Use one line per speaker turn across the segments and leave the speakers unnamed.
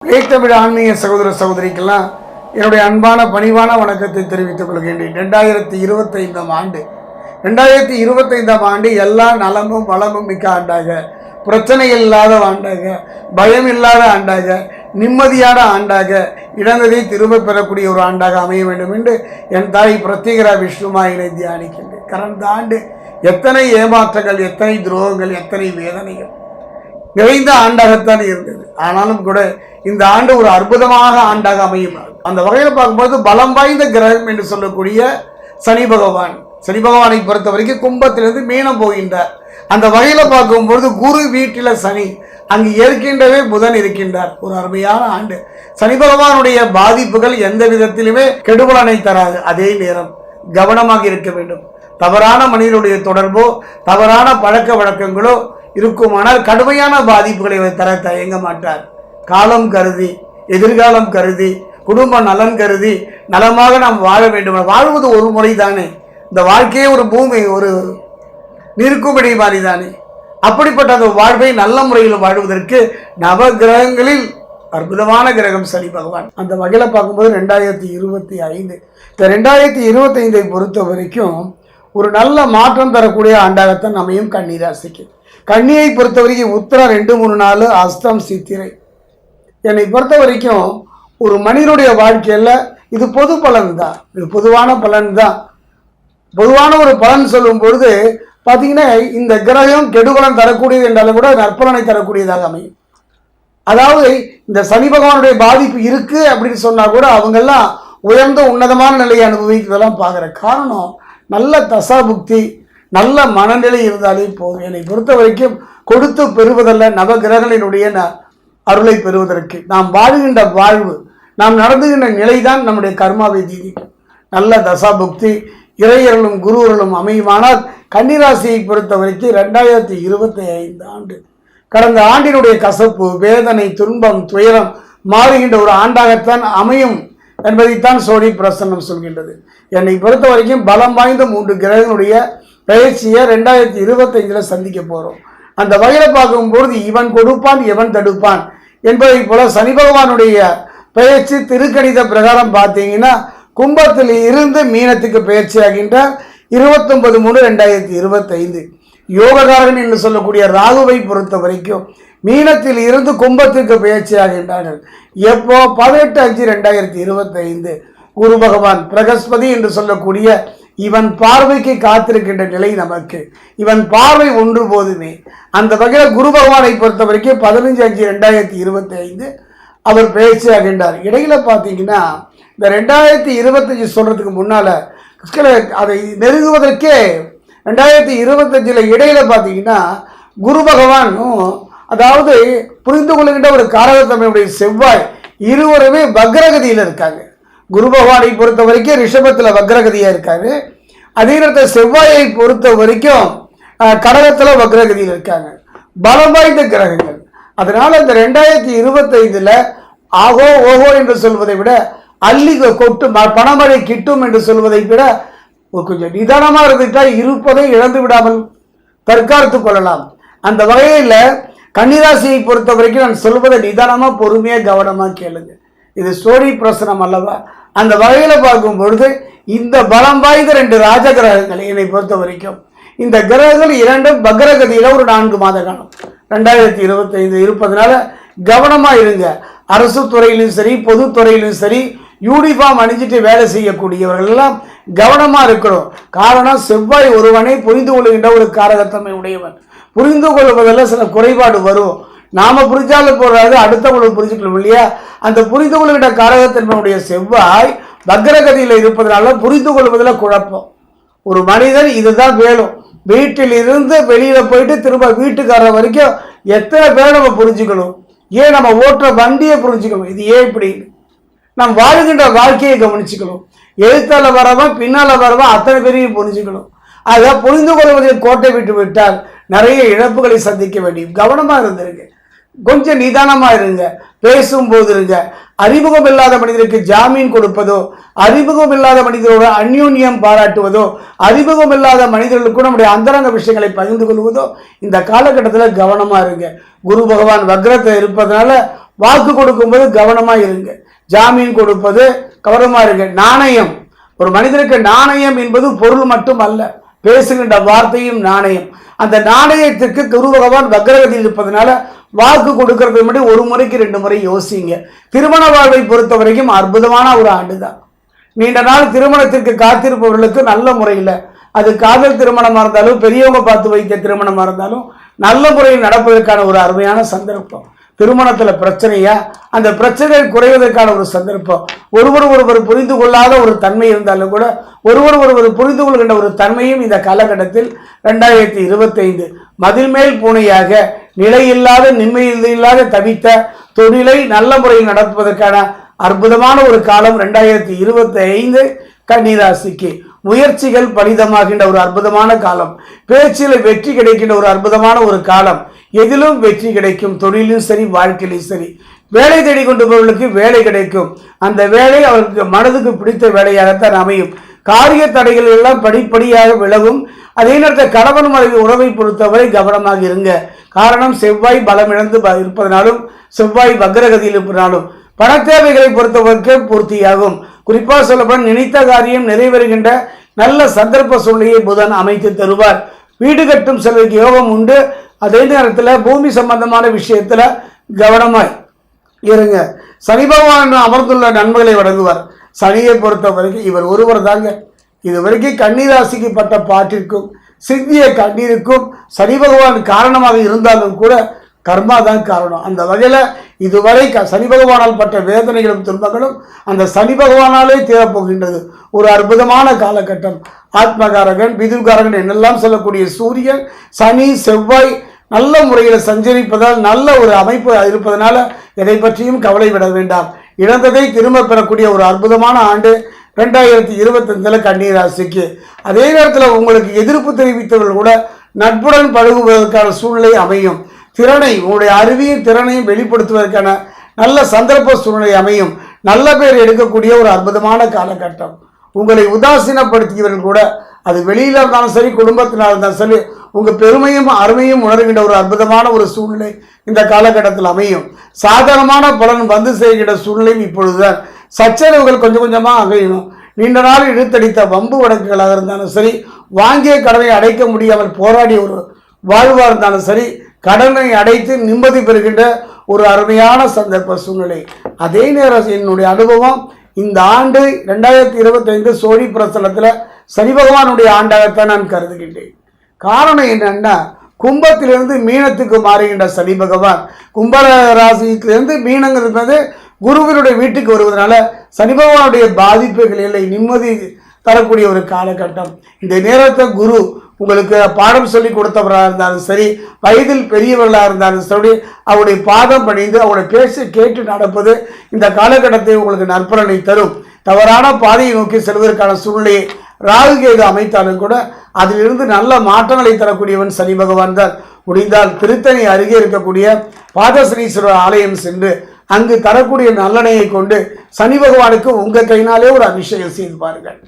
தமிழ் ஆன்மீக சகோதர சகோதரிக்கெல்லாம் என்னுடைய அன்பான பணிவான வணக்கத்தை தெரிவித்துக் கொள்கின்றேன். 2025 ஆண்டு எல்லா நலமும் வளமும் மிக்க ஆண்டாக, பிரச்சனைகள் இல்லாத ஆண்டாக, பயம் இல்லாத ஆண்டாக, நிம்மதியான ஆண்டாக, இழந்ததை திரும்ப பெறக்கூடிய ஒரு ஆண்டாக அமைய வேண்டும் என்று என் தாய் பிரத்யேகரா விஷ்ணுமாயினை தியானிக்கின்றேன். கடந்த ஆண்டு எத்தனை ஏமாற்றங்கள், எத்தனை துரோகங்கள், எத்தனை வேதனைகள் நிறைந்த ஆண்டாகத்தான் இருந்தது. ஆனாலும் கூட இந்த ஆண்டு ஒரு அற்புதமாக ஆண்டாக அமையும். அந்த வகையில் பார்க்கும்போது பலம் வாய்ந்த கிரகம் என்று சொல்லக்கூடிய சனி பகவானை பொறுத்த வரைக்கும் கும்பத்திலிருந்து மீனம் போகின்றார். அந்த வகையில் பார்க்கும்போது குரு வீட்டில் சனி, அங்கு இருக்கின்றவே புதன் இருக்கின்றார். ஒரு அருமையான ஆண்டு. சனி பகவானுடைய பாதிப்புகள் எந்த விதத்திலுமே கெடுபலனை தராது. அதே நேரம் கவனமாக இருக்க வேண்டும். தவறான மனிதனுடைய தொடர்போ தவறான பழக்க வழக்கங்களோ இருக்குமானால் கடுமையான பாதிப்புகளை தர தயங்க மாட்டார். காலம் கருதி, எதிர்காலம் கருதி, குடும்ப நலன் கருதி நலமாக நாம் வாழ வேண்டும். வாழ்வது ஒரு முறை தானே. இந்த வாழ்க்கையே ஒரு பூமி, ஒரு நிற்கும்படி மாதிரி தானே. அப்படிப்பட்ட அந்த வாழ்வை நல்ல முறையில் வாழ்வதற்கு நவ கிரகங்களில் அற்புதமான கிரகம் சனி பகவான். அந்த வகையில் பார்க்கும்போது 2025 இந்த 2025 பொறுத்த வரைக்கும் ஒரு நல்ல மாற்றம் தரக்கூடிய ஆண்டாகத்தான் அமையும் கன்னிராசிக்கு. கன்னியை பொறுத்த வரைக்கும் உத்திரம் 2, 3, 4, அஸ்தம், சித்திரை. என்னை பொறுத்த வரைக்கும் ஒரு மனிதனுடைய வாழ்க்கையில் இது பொது பலன் தான், இது பொதுவான பலன் தான். பொதுவான ஒரு பலன் சொல்லும் பொழுது பார்த்தீங்கன்னா இந்த கிரகம் கெடுபலன் தரக்கூடியது என்றாலும் கூட நற்பலனை தரக்கூடியதாக அமையும். அதாவது இந்த சனி பகவானுடைய பாதிப்பு இருக்குது அப்படின்னு சொன்னால் கூட அவங்கெல்லாம் உயர்ந்த உன்னதமான நிலையை அனுபவிக்கிறதெல்லாம் பார்க்குற காரணம் நல்ல தசாபுக்தி, நல்ல மனநிலை இருந்தாலே போதும். என்னை பொறுத்த வரைக்கும் கொடுத்து பெறுவதல்ல, நவகிரகங்களினுடைய அருளை பெறுவதற்கு நாம் வாழ்கின்ற வாழ்வு, நாம் நடந்துகின்ற நிலைதான் நம்முடைய கர்மாவை தீதிக்கும். நல்ல தசாபுக்தி, இறையர்களும் குருவர்களும் அமையுமானால் கன்னிராசியை பொறுத்த வரைக்கும் 2025 ஆண்டு கடந்த ஆண்டினுடைய கசப்பு, வேதனை, துன்பம், துயரம் மாறுகின்ற ஒரு ஆண்டாகத்தான் அமையும் என்பதைத்தான் சோழி பிரசன்னம் சொல்கின்றது. என்னை பொறுத்த வரைக்கும் பலம் வாய்ந்த 3 கிரகங்களுடைய பயிற்சியை 2025 சந்திக்க போகிறோம். அந்த வகையில் பார்க்கும்போது இவன் கொடுப்பான் எவன் தடுப்பான் என்பதை போல சனி பகவானுடைய பயிற்சி திருக்கணித பிரகாரம் பார்த்தீங்கன்னா கும்பத்தில் இருந்து மீனத்துக்கு பயிற்சி ஆகின்ற 29/3/2025. யோககாரகன் என்று சொல்லக்கூடிய ராகுவை பொறுத்த வரைக்கும் மீனத்தில் இருந்து கும்பத்திற்கு பயிற்சி ஆகின்றார்கள். எப்போ 18/5/2025 குரு பகவான் பிரகஸ்பதி என்று சொல்லக்கூடிய இவன் பார்வைக்கு காத்திருக்கின்ற நிலை நமக்கு. இவன் பார்வை ஒன்று போதுமே. அந்த வகையில் குரு பகவானை பொறுத்த வரைக்கும் 15/5/2025 அவர் பயிற்சி ஆகின்றார். இடையில பார்த்தீங்கன்னா இந்த 2025 சொல்றதுக்கு முன்னால அதை நெருங்குவதற்கே 2025 இடையில பார்த்தீங்கன்னா குரு பகவானும், அதாவது புரிந்து கொள்கின்ற ஒரு காரகத்தன்மையுடைய செவ்வாய் இருவருமே வக்ரகதியில் இருக்காங்க. குரு பகவானை பொறுத்த வரைக்கும் ரிஷபத்தில் வக்ரகதியாக இருக்காரு. அதே நேரத்தில் செவ்வாயை பொறுத்த வரைக்கும் கடகத்தில் வக்ரகதியில் இருக்காங்க. பலம் வாய்ந்த கிரகங்கள். அதனால இந்த 2025 ஆகோ ஓகோ என்று சொல்வதை விட அள்ளி கொட்டு பணமழை கிட்டும் என்று சொல்வதை விட கொஞ்சம் நிதானமாக இருந்துட்டால் இருப்பதை இழந்து விடாமல் தற்காத்து கொள்ளலாம். அந்த வகையில் கன்னிராசியை பொறுத்த வரைக்கும் நான் சொல்வதை நிதானமாக பொறுமையாக கவனமாக கேளுங்க. இது ஸ்டோரி பிரசனம் அல்லவா? அந்த வகையில் பார்க்கும் பொழுது இந்த பலம் வாய்ந்த 2 ராஜ கிரகங்கள் என்னை பொறுத்த வரைக்கும் இந்த கிரகங்கள் 2 வக்ரகதியில் ஒரு 4 மாத காலம் 2025 இருப்பதனால கவனமாக இருங்க. அரசு துறையிலும் சரி, பொதுத்துறையிலும் சரி, யூனிஃபார்ம் அணிஞ்சிட்டு வேலை செய்யக்கூடியவர்கள் எல்லாம் கவனமாக இருக்கணும். காரணம் செவ்வாய் ஒருவனை புரிந்து கொள்கின்ற ஒரு காரகத்தன்மை உடையவன். புரிந்து கொள்வதில் சில குறைபாடு வரும். நாம புரிஞ்சாலும் போறாது, அடுத்தவங்களுக்கு புரிஞ்சுக்கணும் இல்லையா? அந்த புரிந்து கொள்கின்ற காரகத்தன்மையுடைய செவ்வாய் வக்ரகதியில் இருப்பதனால புரிந்து கொள்வதில் குழப்பம். ஒரு மனிதன் இதுதான் வேணும், வீட்டில் இருந்து வெளியில போயிட்டு திரும்ப வீட்டுக்காரர் வரைக்கும் எத்தனை பேர் நம்ம புரிஞ்சுக்கணும்? ஏன் நம்ம ஓட்டுற வண்டியை புரிஞ்சுக்கணும்? இது ஏன் இப்படி? நாம் வாழ்கின்ற வாழ்க்கையை கவனிச்சுக்கணும். எழுத்தால வரவன் பின்னால வரவன் அத்தனை பேரையும் புரிஞ்சுக்கணும். ஆக புரிந்து கொள்வதில் கோட்டை விட்டு விட்டால் நிறைய இழப்புகளை சந்திக்க வேண்டியும். கவனமாக இருந்திருங்க, கொஞ்சம் நிதானமாக இருங்க, பேசும்போது இருங்க. அறிமுகம் இல்லாத மனிதருக்கு ஜாமீன் கொடுப்பதோ, அறிமுகம் இல்லாத மனிதரோட அந்யோன்யம் பாராட்டுவதோ, அறிமுகம் இல்லாத மனிதர்களுக்கு நம்முடைய அந்தரங்க விஷயங்களை பகிர்ந்து கொள்வதோ இந்த காலகட்டத்தில் கவனமாக இருங்க. குரு பகவான் வக்ரத்தை இருப்பதனால வாக்கு கொடுக்கும்போது கவனமா இருங்க. ஜாமீன் கொடுப்பது கவனமா இருங்க. நாணயம், ஒரு மனிதனுக்கு நாணயம் என்பது பொருள் மட்டும் அல்ல, பேசுகின்ற வார்த்தையும் நாணயம். அந்த நாணயத்துக்கு குரு பகவான் வக்ரகதியில் இருப்பதனால வாக்கு கொடுக்கறது முன்னாடி ஒரு முறைக்கு 2 முறை யோசிங்க. திருமண வாழ்வை பொறுத்த வரைக்கும் அற்புதமான ஒரு ஆண்டு தான். நீண்ட நாள் திருமணத்திற்கு காத்திருப்பவர்களுக்கு நல்ல முறையில், அது காதல் திருமணமாக இருந்தாலும் பெரியவங்க பார்த்து வைத்த திருமணமாக இருந்தாலும் நல்ல முறையில் நடப்பதற்கான ஒரு அருமையான சந்தர்ப்பம். திருமணத்தில் பிரச்சனையா, அந்த பிரச்சனைகள் குறைவதற்கான ஒரு சந்தர்ப்பம். ஒருவர் புரிந்து கொள்ளாத ஒரு தன்மை இருந்தாலும் கூட ஒருவர் புரிந்து கொள்கின்ற ஒரு தன்மையும் இந்த காலகட்டத்தில் 2025 மதில் மேல் பூனையாக நிலையில்லாத நிம்மதியில்லாத தவித்த தொழிலை நல்ல முறையில் நடத்துவதற்கான அற்புதமான ஒரு காலம் 2025 கன்னிராசிக்கு. முயற்சிகள் பலிதமாகின்ற ஒரு அற்புதமான காலம். பேச்சில் வெற்றி கிடைக்கின்ற ஒரு அற்புதமான ஒரு காலம். எதிலும் வெற்றி கிடைக்கும். தொழிலும் சரி, வாழ்க்கையிலும் சரி. வேலை தேடி கொண்டு போவர்களுக்கு வேலை கிடைக்கும். அந்த வேலை அவருக்கு மனதுக்கு பிடித்த வேலையாகத்தான் அமையும். காரிய தடைகள் எல்லாம் படிப்படியாக விலகும். அதே நேரத்தில் கணவன் மனைவி உறவை பொறுத்தவரை கவனமாக இருங்க. காரணம், செவ்வாய் பலம் இழந்து இருப்பதனாலும் செவ்வாய் வக்ரகதியில் இருப்பதனாலும் பண தேவைகளை பொறுத்தவரைக்கு பூர்த்தியாகும். குறிப்பாக சொல்லப்போனால் நினைத்த காரியம் நிறைவேறுகின்ற நல்ல சந்தர்ப்ப சூழ்நிலையை புதன் அமைத்து தருவார். வீடு கட்டும் செல்வதற்கு யோகம் உண்டு. அதே நேரத்தில் பூமி சம்பந்தமான விஷயத்தில் கவனமாய் இருங்க. சனி பகவான் அமர்ந்துள்ள நன்மைகளை வழங்குவார். சனியை பொறுத்த வரைக்கும் இவர் ஒருவர் தாங்க. இதுவரைக்கும் கன்னிராசிக்கு பட்ட பாட்டிற்கும் சிந்திய கண்ணீருக்கும் சனி பகவான் காரணமாக இருந்தாலும் கூட கர்மா தான் காரணம். அந்த வகையில் இதுவரை சனி பகவானால் பட்ட வேதனைகளும் துன்பங்களும் அந்த சனி பகவானாலே தீரப்போகின்றது. ஒரு அற்புதமான காலகட்டம். ஆத்மகாரகன், பிதுர்காரகன் என்னெல்லாம் சொல்லக்கூடிய சூரியன், சனி, செவ்வாய் நல்ல முறையில் சஞ்சரிப்பதால் நல்ல ஒரு அமைப்பு இருப்பதனால எதை பற்றியும் கவலை விட வேண்டாம். இழந்ததை திரும்ப பெறக்கூடிய ஒரு அற்புதமான ஆண்டு 2025 கன்னிராசிக்கு. அதே நேரத்தில் உங்களுக்கு எதிர்ப்பு தெரிவித்தவர்கள் கூட நட்புடன் பழகுவதற்கான சூழ்நிலை அமையும். திறனை, உங்களுடைய அறிவியின் திறனையும் வெளிப்படுத்துவதற்கான நல்ல சந்தர்ப்ப சூழ்நிலை அமையும். நல்ல பேர் எடுக்கக்கூடிய ஒரு அற்புதமான காலகட்டம். உங்களை உதாசீனப்படுத்தியவர்கள் கூட, அது வெளியில இருந்தாலும் சரி, குடும்பத்தினால் இருந்தாலும் சரி, உங்கள் பெருமையும் அருமையும் உணர்கின்ற ஒரு அற்புதமான ஒரு சூழ்நிலை இந்த காலகட்டத்தில் அமையும். சாதாரணமான பலன் வந்து செய்கின்ற சூழ்நிலையும் இப்பொழுதுதான். சச்சரவுகள் கொஞ்சம் கொஞ்சமாக அகையணும். நீண்ட நாள் இழுத்தடித்த வம்பு வழக்குகளாக இருந்தாலும் சரி, வாங்கிய கடனை அடைக்க முடியாமல் போராடிய ஒரு வாழ்வாக இருந்தாலும் சரி, கடனை அடைத்து நிம்மதி பெறுகின்ற ஒரு அருமையான சந்தர்ப்ப சூழ்நிலை. அதே நேரம் என்னுடைய அனுபவம், இந்த ஆண்டு 2025 சோழி பிரசனத்தில் சனி பகவானுடைய ஆண்டாகத்தான் நான் கருதுகின்றேன். காரணம் என்னன்னா, கும்பத்திலிருந்து மீனத்துக்கு மாறுகின்ற சனி பகவான் கும்ப ராசியிலிருந்து மீனங்கிறது குருவினுடைய வீட்டுக்கு வருவதனால சனி பகவானுடைய பாதிப்புகள் இல்லை, நிம்மதி தரக்கூடிய ஒரு காலகட்டம். இந்த நேரத்தில் குரு உங்களுக்கு பாடம் சொல்லி கொடுத்தவராக இருந்தாலும் சரி, வயதில் பெரியவர்களாக இருந்தாலும் சரி, அவருடைய பாதம் பணிந்து அவருடைய பேச்சை கேட்டு நடப்பது இந்த காலகட்டத்தை உங்களுக்கு நற்பலனை தரும். தவறான பாதையை நோக்கி செல்வதற்கான சூழ்நிலையை ராகு கேது அமைத்தாலும் கூட அதிலிருந்து நல்ல மாற்றங்களை தரக்கூடியவன் சனி பகவான் தான். முடிந்தால் திருத்தணி அருகே இருக்கக்கூடிய பாதசனீஸ்வரர் ஆலயம் சென்று அங்கு தரக்கூடிய நல்லெண்ணெயை கொண்டு சனி பகவானுக்கு உங்கள் கையினாலே ஒரு அபிஷேகம் செய்து பாருங்கள்.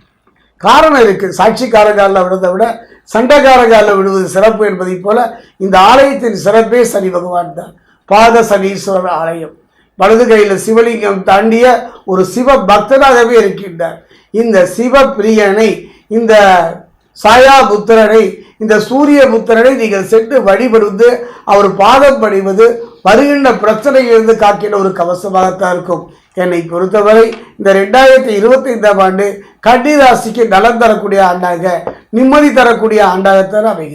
காரணம் இருக்கு. சாட்சிக்காரங்காலில் விடுறதை விட சண்டைக்காரங்காலில் விடுவது சிறப்பு என்பதை போல இந்த ஆலயத்தின் சிறப்பே சனி பகவான் தான். பாத சனீஸ்வரர் ஆலயம். வலது கையில் சிவலிங்கம் தாண்டிய ஒரு சிவ பக்தனாகவே இருக்கின்றார். இந்த சிவ பிரியனை, இந்த சாயா புத்திரனை, இந்த சூரிய புத்திரனை நீங்கள் சென்று வழிபடுவது, அவர் பாதம் பணிவது வருகின்ற பிரச்சனையிலிருந்து காக்கின்ற ஒரு கவசமாகத்தான் இருக்கும். என்னை பொறுத்தவரை இந்த 2025 ஆண்டு கன்னிராசிக்கு நலன் தரக்கூடிய ஆண்டாக, நிம்மதி தரக்கூடிய ஆண்டாகத்தான் அமைகிறது.